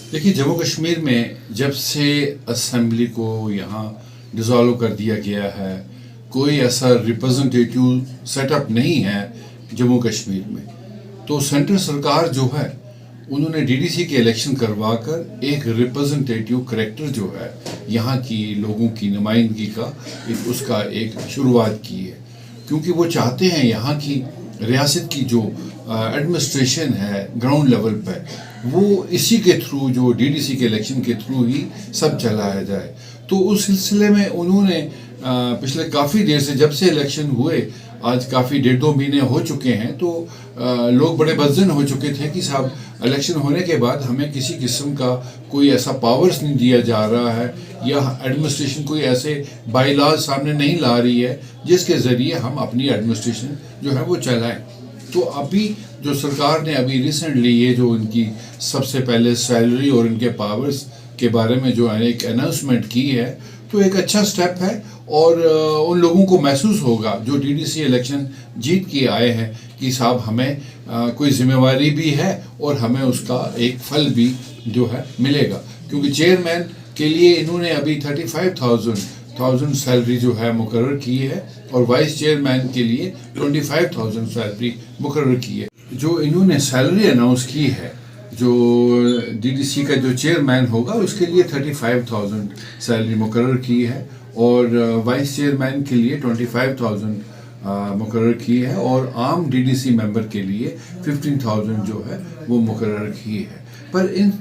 देखिए, जम्मू कश्मीर में जब से असेंबली को यहाँ डिसॉल्व कर दिया गया है, कोई ऐसा रिप्रेजेंटेटिव सेटअप नहीं है जम्मू कश्मीर में। तो सेंट्रल सरकार जो है उन्होंने डीडीसी के इलेक्शन करवाकर एक रिप्रेजेंटेटिव करेक्टर जो है यहाँ की लोगों की नुमाइंदगी का उसका एक शुरुआत की है, क्योंकि वो चाहते हैं यहाँ की रियासत की जो एडमिनिस्ट्रेशन है ग्राउंड लेवल पर, वो इसी के थ्रू, जो डीडीसी के इलेक्शन के थ्रू ही सब चलाया जाए। तो उस सिलसिले में उन्होंने पिछले काफ़ी देर से, जब से इलेक्शन हुए, आज काफ़ी 1.5-2 महीने हो चुके हैं, तो लोग बड़े बदजन हो चुके थे कि साहब इलेक्शन होने के बाद हमें किसी किस्म का कोई ऐसा पावर्स नहीं दिया जा रहा है, या एडमिनिस्ट्रेशन कोई ऐसे बाई लॉज सामने नहीं ला रही है जिसके ज़रिए हम अपनी एडमिनिस्ट्रेशन जो है वो चलाएं। तो अभी जो सरकार ने अभी रिसेंटली ये जो इनकी सबसे पहले सैलरी और इनके पावर्स के बारे में जो है एक अनाउंसमेंट की है, तो एक अच्छा स्टेप है। और उन लोगों को महसूस होगा जो डीडीसी इलेक्शन जीत के आए हैं कि साहब हमें कोई जिम्मेवारी भी है और हमें उसका एक फल भी जो है मिलेगा, क्योंकि चेयरमैन के लिए इन्होंने अभी 35,000 सैलरी जो है मुकर्रर की है, और वाइस चेयरमैन के लिए 25,000 सैलरी मुकर्रर की है। जो इन्होंने सैलरी अनाउंस की है, जो डीडीसी का जो चेयरमैन होगा उसके लिए 35,000 सैलरी मुकर्रर की है, और वाइस चेयरमैन के लिए 25,000 मुकर्रर की है, और आम डीडीसी मेंबर के लिए 15,000 जो है वो मुकर्रर की है। पर इन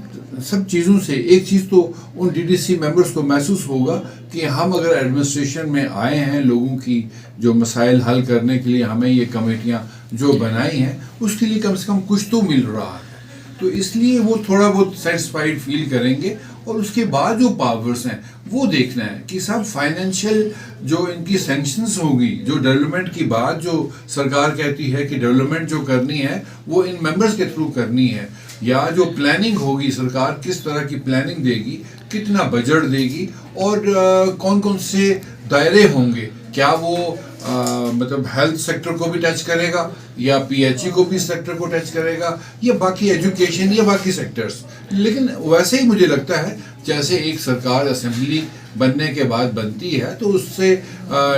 सब चीज़ों से एक चीज़ तो उन डीडीसी मेंबर्स को महसूस होगा कि हम अगर एडमिनिस्ट्रेशन में आए हैं, लोगों की जो मसाइल हल करने के लिए हमें ये कमेटियां जो बनाई हैं, उसके लिए कम से कम कुछ तो मिल रहा है। तो इसलिए वो थोड़ा बहुत सेटिस्फाइड फील करेंगे। और उसके बाद जो पावर्स हैं वो देखना है कि सब फाइनेंशियल जो इनकी सैंक्शंस होगी, जो डेवलपमेंट की बात जो सरकार कहती है कि डेवलपमेंट जो करनी है वो इन मेंबर्स के थ्रू करनी है, या जो प्लानिंग होगी, सरकार किस तरह की प्लानिंग देगी, कितना बजट देगी, और कौन कौन से दायरे होंगे, क्या वो मतलब हेल्थ सेक्टर को भी टच करेगा, या पीएचई को भी सेक्टर को टच करेगा, या बाकी एजुकेशन या बाकी सेक्टर्स। लेकिन वैसे ही मुझे लगता है जैसे एक सरकार असेंबली बनने के बाद बनती है तो उससे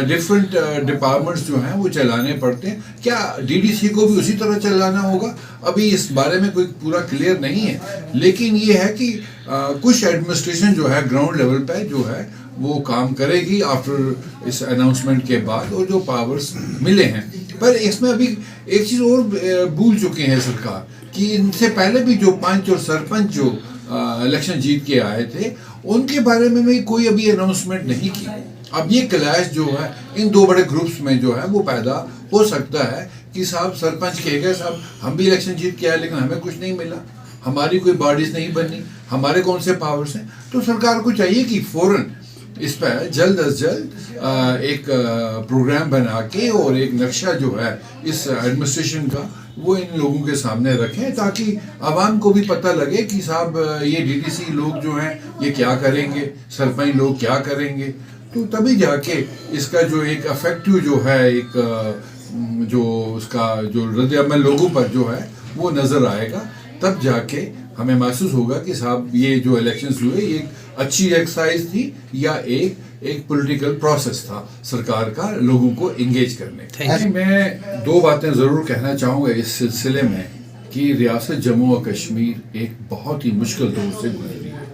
डिफरेंट डिपार्टमेंट्स जो हैं वो चलाने पड़ते हैं। क्या डीडीसी को भी उसी तरह चलाना होगा, अभी इस बारे में कोई पूरा क्लियर नहीं है। लेकिन ये है कि कुछ एडमिनिस्ट्रेशन जो है ग्राउंड लेवल पे जो है वो काम करेगी आफ्टर इस अनाउंसमेंट के बाद, और जो पावर्स मिले हैं। पर इसमें अभी एक चीज़ और भूल चुके हैं सरकार, कि इनसे पहले भी जो 5 और सरपंच जो इलेक्शन जीत के आए थे, उनके बारे में भी कोई अभी अनाउंसमेंट नहीं की। अब ये क्लैश जो है इन दो बड़े ग्रुप्स में जो है वो पैदा हो सकता है कि साहब सरपंच कहेगा साहब हम भी इलेक्शन जीत के आए लेकिन हमें कुछ नहीं मिला, हमारी कोई बॉडीज नहीं बनी, हमारे कौन से पावर्स हैं। तो सरकार को चाहिए कि फौरन इस पर जल्द अज जल्द एक प्रोग्राम बना के और एक नक्शा जो है इस एडमिनिस्ट्रेशन का वो इन लोगों के सामने रखें, ताकि आवाम को भी पता लगे कि साहब ये डीडीसी लोग जो हैं ये क्या करेंगे, सरपंच लोग क्या करेंगे। तो तभी जाके इसका जो एक अफेक्टिव जो है एक जो उसका जो रद्द-ए-अमल लोगों पर जो है वो नज़र आएगा। तब जाके हमें महसूस होगा कि साहब ये जो इलेक्शंस हुए ये अच्छी एक्सरसाइज थी या एक पॉलिटिकल प्रोसेस था सरकार का लोगों को एंगेज करने। मैं दो बातें ज़रूर कहना चाहूँगा इस सिलसिले में कि रियासत जम्मू और कश्मीर एक बहुत ही मुश्किल दौर से गुजरी है।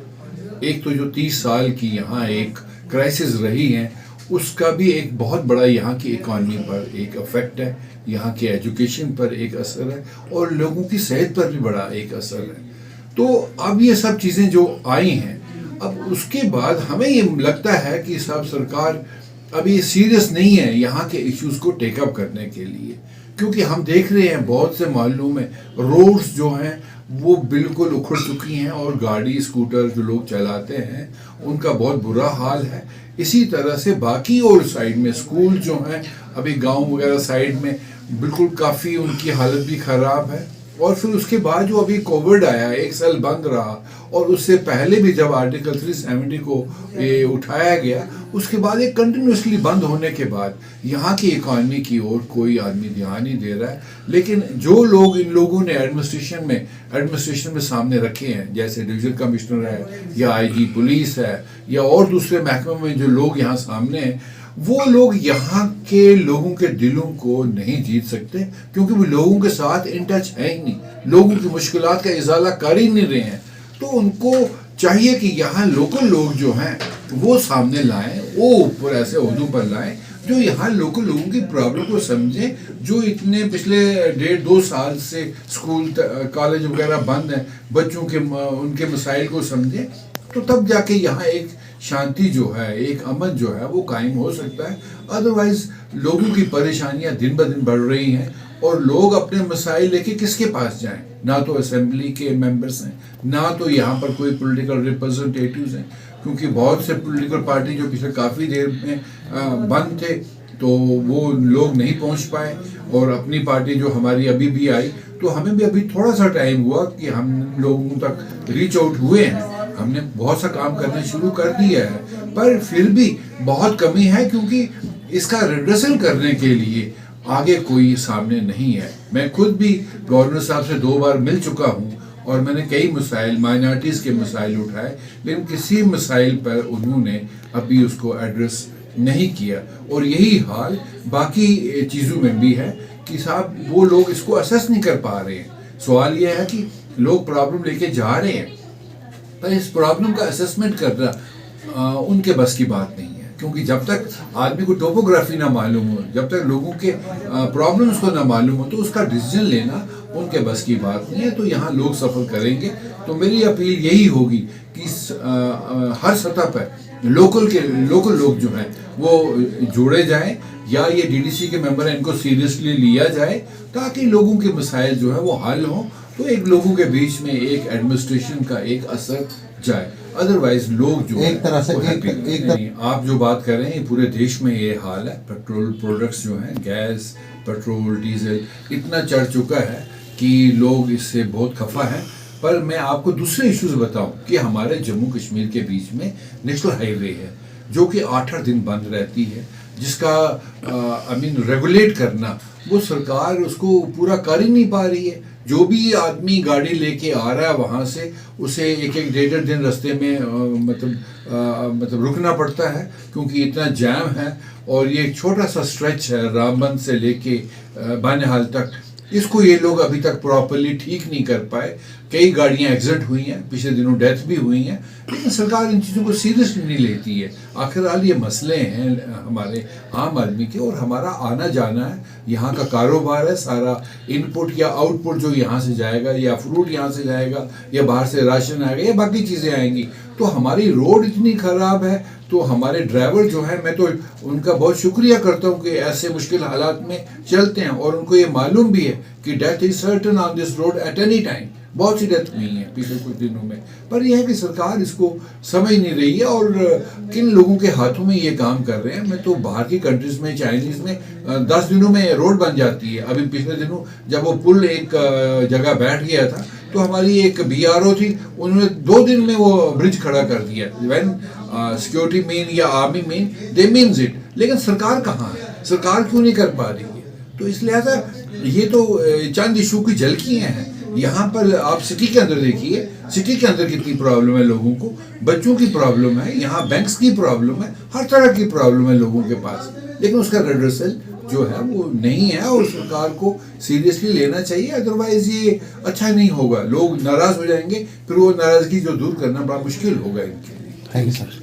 एक तो जो 30 साल की यहाँ एक क्राइसिस रही है, उसका भी एक बहुत बड़ा यहाँ की इकॉनमी पर एक इफेक्ट है, यहाँ के एजुकेशन पर एक असर है, और लोगों की सेहत पर भी बड़ा एक असर है। तो अब ये सब चीज़ें जो आई हैं, अब उसके बाद हमें ये लगता है कि सब सरकार अभी सीरियस नहीं है यहाँ के इश्यूज़ को टेकअप करने के लिए, क्योंकि हम देख रहे हैं बहुत से मोहल्लों में रोड्स जो हैं वो बिल्कुल उखड़ चुकी हैं, और गाड़ी स्कूटर जो लोग चलाते हैं उनका बहुत बुरा हाल है। इसी तरह से बाकी और साइड में स्कूल जो हैं अभी गांव वगैरह साइड में बिल्कुल काफ़ी उनकी हालत भी ख़राब है। और फिर उसके बाद जो अभी कोविड आया, 1 साल बंद रहा, और उससे पहले भी जब आर्टिकल 370 को ये उठाया गया, उसके बाद ये कंटिन्यूसली बंद होने के बाद यहाँ की इकॉनमी की ओर कोई आदमी ध्यान नहीं दे रहा है। लेकिन जो लोग इन लोगों ने एडमिनिस्ट्रेशन में सामने रखे हैं, जैसे डिविजन कमिश्नर है या आईजी पुलिस है या और दूसरे महकमे में जो लोग यहाँ सामने हैं, वो लोग यहाँ के लोगों के दिलों को नहीं जीत सकते, क्योंकि वो लोगों के साथ इन टच है ही नहीं, लोगों की मुश्किलात का इजाला कर ही नहीं रहे हैं। तो उनको चाहिए कि यहाँ लोकल लोग जो हैं वो सामने लाएं, वो ऊपर ऐसे ओहदों पर लाएं जो यहाँ लोकल लोगों की प्रॉब्लम को समझें, जो इतने पिछले 1.5-2 साल से स्कूल कॉलेज वगैरह बंद हैं, बच्चों के उनके मसाइल को समझें, तो तब जाके यहाँ एक शांति जो है, एक अमन जो है वो कायम हो सकता है। अदरवाइज लोगों की परेशानियां दिन ब दिन बढ़ रही हैं और लोग अपने मसाइल लेके किसके पास जाएं? ना तो असेंबली के मेंबर्स हैं, ना तो यहाँ पर कोई पॉलिटिकल रिप्रेजेंटेटिव्स हैं, क्योंकि बहुत से पॉलिटिकल पार्टी जो पिछले काफ़ी देर में बंद थे तो वो लोग नहीं पहुँच पाए, और अपनी पार्टी जो हमारी अभी भी आई, तो हमें भी अभी थोड़ा सा टाइम हुआ कि हम लोगों तक रीच आउट हुए हैं, हमने बहुत सा काम करना शुरू कर दिया है, पर फिर भी बहुत कमी है, क्योंकि इसका रिड्रेसल करने के लिए आगे कोई सामने नहीं है। मैं खुद भी गवर्नर साहब से 2 बार मिल चुका हूँ और मैंने कई मसाइल, माइनॉरिटीज़ के मसाइल उठाए, लेकिन किसी मसाइल पर उन्होंने अभी उसको एड्रेस नहीं किया। और यही हाल बाकी चीज़ों में भी है कि साहब वो लोग इसको असेस नहीं कर पा रहे हैं। सवाल यह है कि लोग प्रॉब्लम लेके जा रहे हैं, पर इस प्रॉब्लम का असेसमेंट करना उनके बस की बात नहीं है, क्योंकि जब तक आदमी को टोपोग्राफी ना मालूम हो, जब तक लोगों के प्रॉब्लम्स को ना मालूम हो, तो उसका डिसीजन लेना उनके बस की बात नहीं है। तो यहाँ लोग सफ़र करेंगे। तो मेरी अपील यही होगी कि हर सतह पर लोकल लोग जो हैं वो जोड़े जाएं, या ये डीडीसी के मेंबर हैं इनको सीरियसली लिया जाए, ताकि लोगों के मसाइल जो है वो हल हों, तो एक लोगों के बीच में एक एडमिनिस्ट्रेशन का एक असर जाए। अदरवाइज लोग जो एक तरह से आप जो बात कर रहे हैं, पूरे देश में ये हाल है। पेट्रोल प्रोडक्ट्स जो हैं, गैस, पेट्रोल, डीजल इतना चढ़ चुका है कि लोग इससे बहुत खफा हैं। पर मैं आपको दूसरे इश्यूज बताऊं कि हमारे जम्मू कश्मीर के बीच में नेशनल हाईवे है, जो कि 8 दिन बंद रहती है, जिसका रेगुलेट करना वो सरकार उसको पूरा कर ही नहीं पा रही है। जो भी आदमी गाड़ी लेके आ रहा है वहाँ से, उसे एक 1.5 दिन रास्ते में मतलब रुकना पड़ता है, क्योंकि इतना जैम है। और ये एक छोटा सा स्ट्रेच है रामबन से लेके बानिहाल तक, इसको ये लोग अभी तक प्रॉपरली ठीक नहीं कर पाए। कई गाड़ियां एक्सीडेंट हुई हैं, पिछले दिनों डेथ भी हुई हैं, लेकिन सरकार इन चीज़ों को सीरियसली नहीं लेती है। आखिरकार ये मसले हैं हमारे आम आदमी के, और हमारा आना जाना है, यहाँ का कारोबार है, सारा इनपुट या आउटपुट जो यहाँ से जाएगा, या फ्रूट यहाँ से जाएगा, या बाहर से राशन आएगा, या बाकी चीज़ें आएंगी। तो हमारी रोड इतनी ख़राब है, तो हमारे ड्राइवर जो हैं, मैं तो उनका बहुत शुक्रिया करता हूँ कि ऐसे मुश्किल हालात में चलते हैं, और उनको ये मालूम भी है कि death is certain on this road at any time. बहुत सी डेथ हुई हैं पिछले कुछ दिनों में, पर यह है कि सरकार इसको समझ नहीं रही है, और किन लोगों के हाथों में ये काम कर रहे हैं। मैं तो बाहर की कंट्रीज में, चाइनीज़ में 10 दिनों में रोड बन जाती है। अभी पिछले दिनों जब वो पुल एक जगह बैठ गया था, तो हमारी एक BRO थी, उन्होंने 2 दिन में वो ब्रिज खड़ा कर दिया। व्हेन सिक्योरिटी मीन या army mean, they means it. लेकिन सरकार कहाँ है? सरकार क्यों नहीं कर पा रही है? तो इस लिहाजा ये तो चंद इशू की झलकियाँ हैं। यहाँ पर आप सिटी के अंदर देखिए, सिटी के अंदर कितनी प्रॉब्लम है लोगों को, बच्चों की प्रॉब्लम है, यहाँ बैंक्स की प्रॉब्लम है, हर तरह की प्रॉब्लम है लोगों के पास, लेकिन उसका रिड्रेसल जो है वो नहीं है, और सरकार को सीरियसली लेना चाहिए। अदरवाइज ये अच्छा नहीं होगा, लोग नाराज हो जाएंगे, फिर वो नाराजगी जो दूर करना बड़ा मुश्किल होगा इनके लिए। Thank you sir.